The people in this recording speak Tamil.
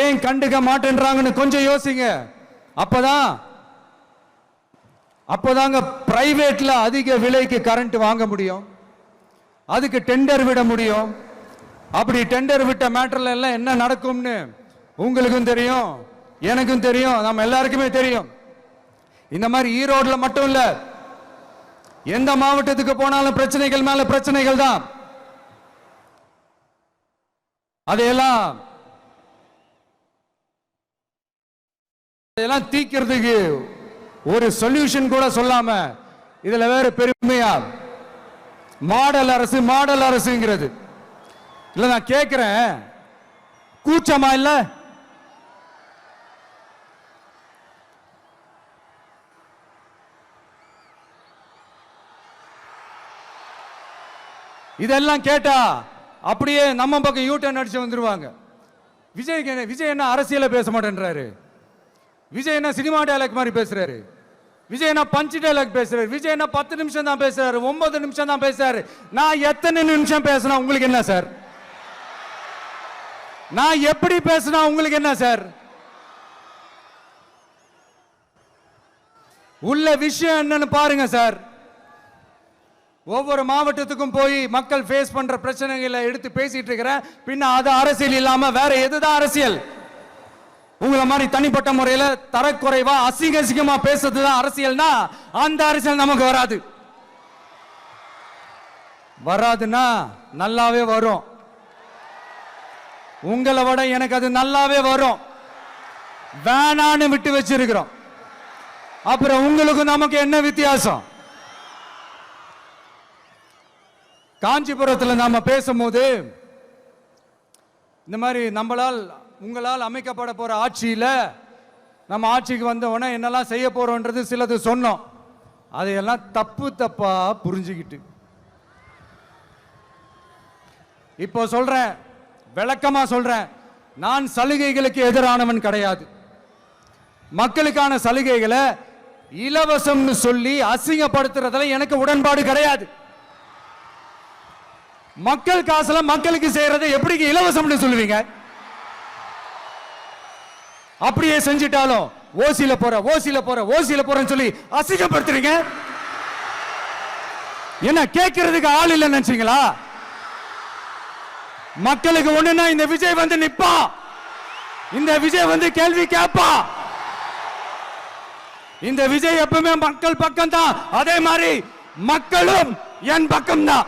ஏன் கண்டுக்க மாட்டேன்றாங்கன்னு கொஞ்சம் யோசிங்க. அப்பதாங்க பிரைவேட்ல அதிக விலைக்கு கரண்ட் வாங்க முடியும், அதுக்கு டெண்டர் விட முடியும். அப்படி டெண்டர் விட்ட மேட்டர்ல எல்லாம் என்ன நடக்கும்னு உங்களுக்கும் தெரியும், எனக்கும் தெரியும், நம்ம எல்லாருக்குமே தெரியும். இந்த மாதிரி ஈரோடுல மட்டும் இல்ல, எந்த மாவட்டத்துக்கு போனாலும் பிரச்சனைகள் மேல பிரச்சனைகள் தான். அதையெல்லாம் தீக்கிறதுக்கு ஒரு சொல்யூஷன் கூட சொல்லாம இதுல வேற பெருமையா மாடல் அரசு மாடல் அரசுங்கிறது. இல்ல நான் கேட்கிறேன், கூச்சமா இல்ல? இதெல்லாம் கேட்டா அப்படியே நம்ம பக்கம் யூட்டர்ன் அடிச்சு வந்துருவாங்க. விஜய் என்ன அரசியல பேச மாட்டேன்றாரு, விஜய் என்ன சினிமா டைலாக் மாதிரி பேசுறாரு, விஜய் என்ன பஞ்ச் டைலாக் பேசுறாரு, விஜய் என்ன 10 நிமிஷம் தான் பேசுறாரு, 9 நிமிஷம் தான் பேசுறாரு. நான் எத்தனை நிமிஷம் பேசினா உங்களுக்கு என்ன சார்? நான் எப்படி பேசினா உங்களுக்கு என்ன சார்? உள்ள விஷயம் என்னன்னு பாருங்க சார். ஒவ்வொரு மாவட்டத்துக்கும் போய் மக்கள் ஃபேஸ் பண்ற பிரச்சனைகளை எடுத்து பேசிட்டு இருக்கிறேன். பின்ன அது அரசியல் இல்லாம வேற எதுதான் அரசியல்? உங்களை மாதிரி தனிப்பட்ட முறையில தரக்குறைவா அசிங்கமா பேசுறதுதான் அரசியல்னா அந்த அரசியல் நமக்கு வராது. வராதுன்னா நல்லாவே வரும். உங்களை விட எனக்கு அது நல்லாவே வரும். வேணான்னு விட்டு வச்சிருக்கிறோம். அப்புறம் உங்களுக்கு நமக்கு என்ன வித்தியாசம்? காஞ்சிபுரத்தில் நாம பேசும்போது இந்த மாதிரி உங்களால் அமைக்கப்பட போற ஆட்சியில நம்ம ஆட்சிக்கு வந்த உடனே என்னெல்லாம் செய்ய போறோம்ன்றது சிலது சொன்னோம். அதையெல்லாம் தப்பா புரிஞ்சுக்கிட்டு இப்போ சொல்றேன், விளக்கமா சொல்றேன், நான் சலுகைகளுக்கு எதிரானவன் கிடையாது. மக்களுக்கான சலுகைகளை இலவசம்னு சொல்லி அசிங்கப்படுத்துறதுல எனக்கு உடன்பாடு கிடையாது. மக்கள் காசுல மக்களுக்கு செய்யறதை எப்படி இலவசம்னு சொல்லுவீங்க? அப்படியே செஞ்சிட்டாலும் ஓசில போறேன்னு சொல்லி அசிங்கப்படுத்துறீங்க. என்ன கேட்கறதுக்கு ஆள் இல்லைன்னு நினைச்சீங்களா? மக்களுக்கு ஒண்ணுன்னா இந்த விஜய் வந்து நிப்பா, இந்த விஜய் வந்து கேள்வி கேட்பா. இந்த விஜய் எப்பவுமே மக்கள் பக்கம் தான், அதே மாதிரி மக்களும் என் பக்கம் தான்.